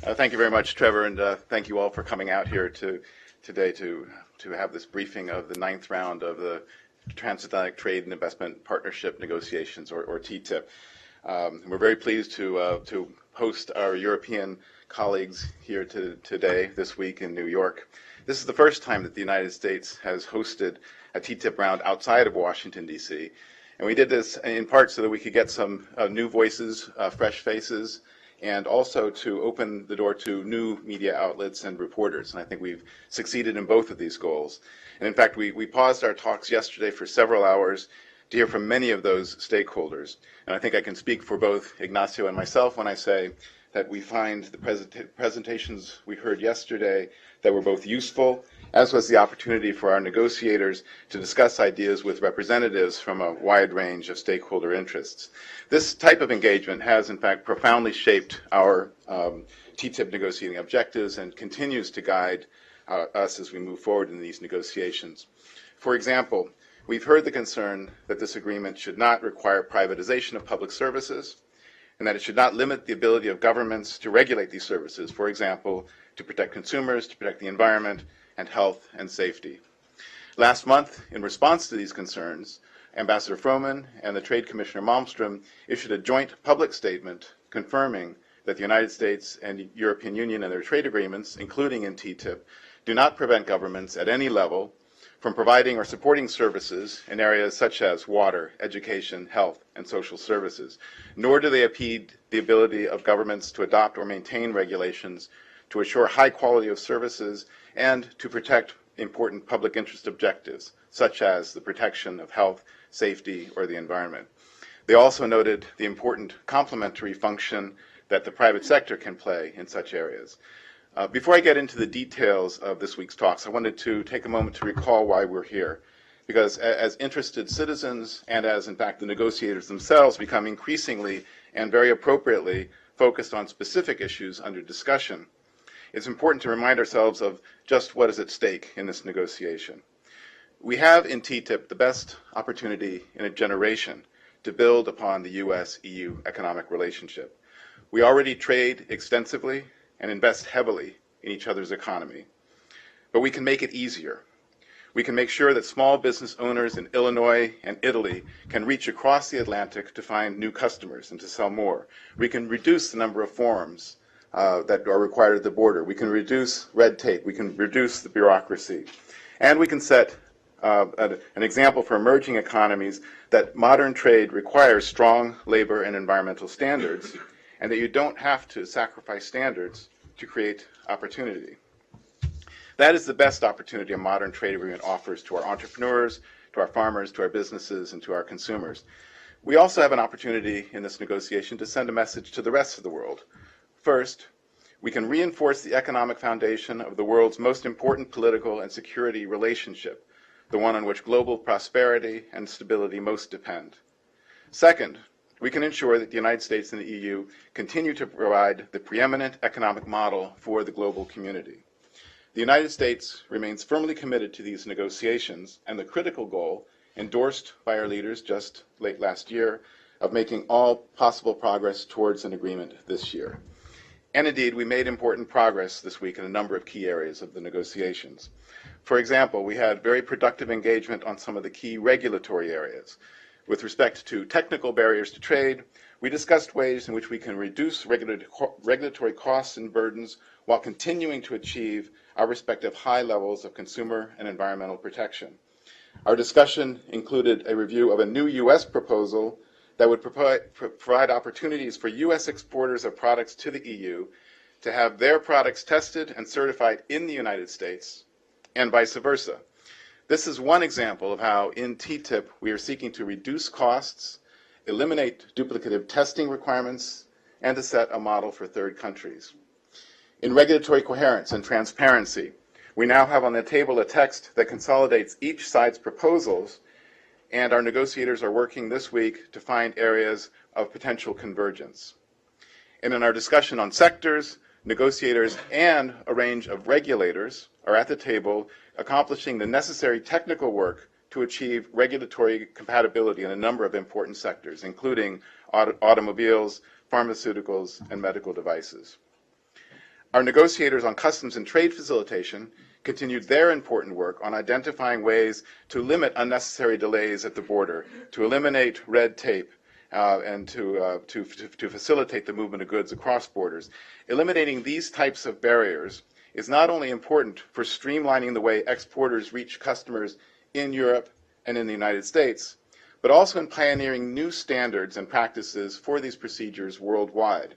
Thank you very much, Trevor, and thank you all for coming out here today to have this briefing of the ninth round of the Transatlantic Trade and Investment Partnership negotiations, or TTIP. We're very pleased to host our European colleagues here today, this week in New York. This is the first time that the United States has hosted a TTIP round outside of Washington, D.C., and we did this in part so that we could get some new voices, fresh faces, and also to open the door to new media outlets and reporters. And I think we've succeeded in both of these goals. And in fact, we paused our talks yesterday for several hours to hear from many of those stakeholders. And I think I can speak for both Ignacio and myself when I say that we find the presentations we heard yesterday that were both useful, as was the opportunity for our negotiators to discuss ideas with representatives from a wide range of stakeholder interests. This type of engagement has, in fact, profoundly shaped our TTIP negotiating objectives and continues to guide us as we move forward in these negotiations. For example, we've heard the concern that this agreement should not require privatization of public services, and that it should not limit the ability of governments to regulate these services, for example, to protect consumers, to protect the environment, and health and safety. Last month, in response to these concerns, Ambassador Froman and the Trade Commissioner Malmström issued a joint public statement confirming that the United States and the European Union and their trade agreements, including in TTIP, do not prevent governments at any level from providing or supporting services in areas such as water, education, health, and social services, nor do they impede the ability of governments to adopt or maintain regulations to assure high quality of services and to protect important public interest objectives, such as the protection of health, safety, or the environment. They also noted the important complementary function that the private sector can play in such areas. Before I get into the details of this week's talks, I wanted to take a moment to recall why we're here. Because as interested citizens and as, in fact, the negotiators themselves become increasingly and very appropriately focused on specific issues under discussion, it's important to remind ourselves of just what is at stake in this negotiation. We have in TTIP the best opportunity in a generation to build upon the U.S.-EU economic relationship. We already trade extensively and invest heavily in each other's economy. But we can make it easier. We can make sure that small business owners in Illinois and Italy can reach across the Atlantic to find new customers and to sell more. We can reduce the number of forms that are required at the border. We can reduce red tape. We can reduce the bureaucracy. And we can set an example for emerging economies that modern trade requires strong labor and environmental standards, and that you don't have to sacrifice standards to create opportunity. That is the best opportunity a modern trade agreement offers to our entrepreneurs, to our farmers, to our businesses, and to our consumers. We also have an opportunity in this negotiation to send a message to the rest of the world. First, we can reinforce the economic foundation of the world's most important political and security relationship, the one on which global prosperity and stability most depend. Second, we can ensure that the United States and the EU continue to provide the preeminent economic model for the global community. The United States remains firmly committed to these negotiations and the critical goal, endorsed by our leaders just late last year, of making all possible progress towards an agreement this year. And indeed, we made important progress this week in a number of key areas of the negotiations. For example, we had very productive engagement on some of the key regulatory areas. With respect to technical barriers to trade, we discussed ways in which we can reduce regulatory costs and burdens while continuing to achieve our respective high levels of consumer and environmental protection. Our discussion included a review of a new U.S. proposal that would provide opportunities for U.S. exporters of products to the EU to have their products tested and certified in the United States, and vice versa. This is one example of how in TTIP we are seeking to reduce costs, eliminate duplicative testing requirements, and to set a model for third countries. In regulatory coherence and transparency, we now have on the table a text that consolidates each side's proposals, and our negotiators are working this week to find areas of potential convergence. And in our discussion on sectors, negotiators and a range of regulators are at the table accomplishing the necessary technical work to achieve regulatory compatibility in a number of important sectors, including automobiles, pharmaceuticals, and medical devices. Our negotiators on customs and trade facilitation continued their important work on identifying ways to limit unnecessary delays at the border, to eliminate red tape, and to facilitate the movement of goods across borders. Eliminating these types of barriers is not only important for streamlining the way exporters reach customers in Europe and in the United States, but also in pioneering new standards and practices for these procedures worldwide.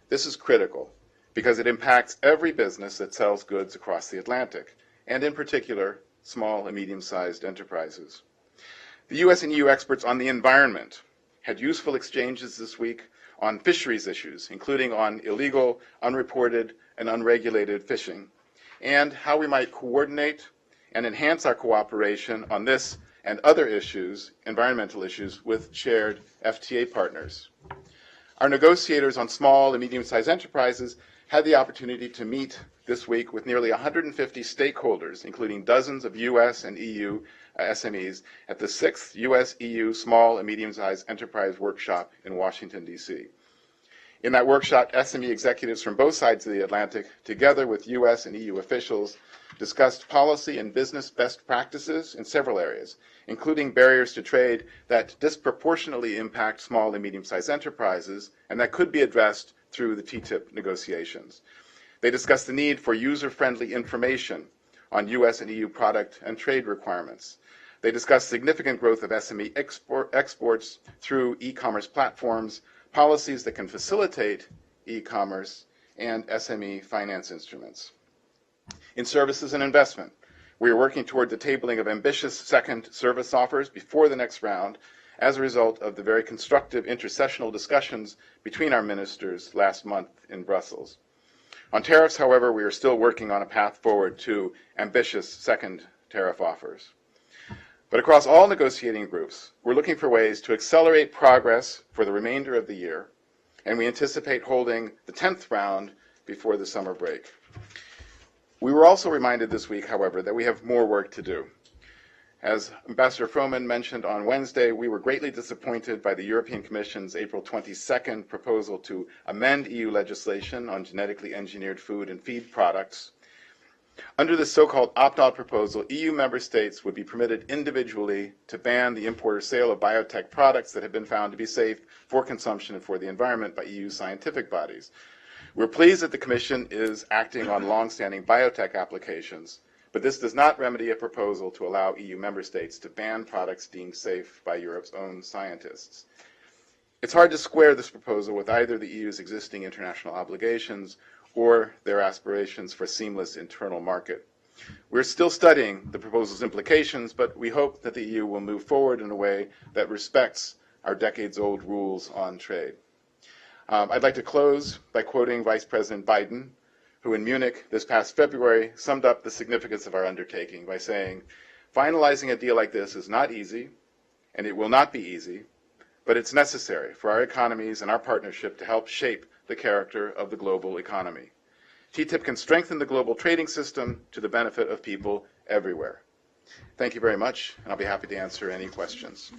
This is critical because it impacts every business that sells goods across the Atlantic, and in particular, small and medium-sized enterprises. The US and EU experts on the environment had useful exchanges this week on fisheries issues, including on illegal, unreported, and unregulated fishing, and how we might coordinate and enhance our cooperation on this and other issues, environmental issues, with shared FTA partners. Our negotiators on small and medium-sized enterprises had the opportunity to meet this week with nearly 150 stakeholders, including dozens of US and EU SMEs, at the 6th US-EU Small and Medium-Sized Enterprise Workshop in Washington, D.C. In that workshop, SME executives from both sides of the Atlantic, together with US and EU officials, discussed policy and business best practices in several areas, including barriers to trade that disproportionately impact small and medium-sized enterprises and that could be addressed through the TTIP negotiations. They discussed the need for user-friendly information on US and EU product and trade requirements. They discussed significant growth of SME exports through e-commerce platforms, policies that can facilitate e-commerce, and SME finance instruments. In services and investment, we are working toward the tabling of ambitious second service offers before the next round as a result of the very constructive intersessional discussions between our ministers last month in Brussels. On tariffs, however, we are still working on a path forward to ambitious second tariff offers. But across all negotiating groups, we're looking for ways to accelerate progress for the remainder of the year, and we anticipate holding the 10th round before the summer break. We were also reminded this week, however, that we have more work to do. As Ambassador Froman mentioned on Wednesday, we were greatly disappointed by the European Commission's April 22nd proposal to amend EU legislation on genetically engineered food and feed products. Under this so-called opt-out proposal, EU member states would be permitted individually to ban the import or sale of biotech products that have been found to be safe for consumption and for the environment by EU scientific bodies. We're pleased that the Commission is acting on long-standing biotech applications, but this does not remedy a proposal to allow EU member states to ban products deemed safe by Europe's own scientists. It's hard to square this proposal with either the EU's existing international obligations or their aspirations for seamless internal market. We're still studying the proposal's implications, but we hope that the EU will move forward in a way that respects our decades-old rules on trade. I'd like to close by quoting Vice President Biden, who in Munich this past February summed up the significance of our undertaking by saying, "Finalizing a deal like this is not easy, and it will not be easy, but it's necessary for our economies and our partnership to help shape the character of the global economy. TTIP can strengthen the global trading system to the benefit of people everywhere." Thank you very much, and I'll be happy to answer any questions.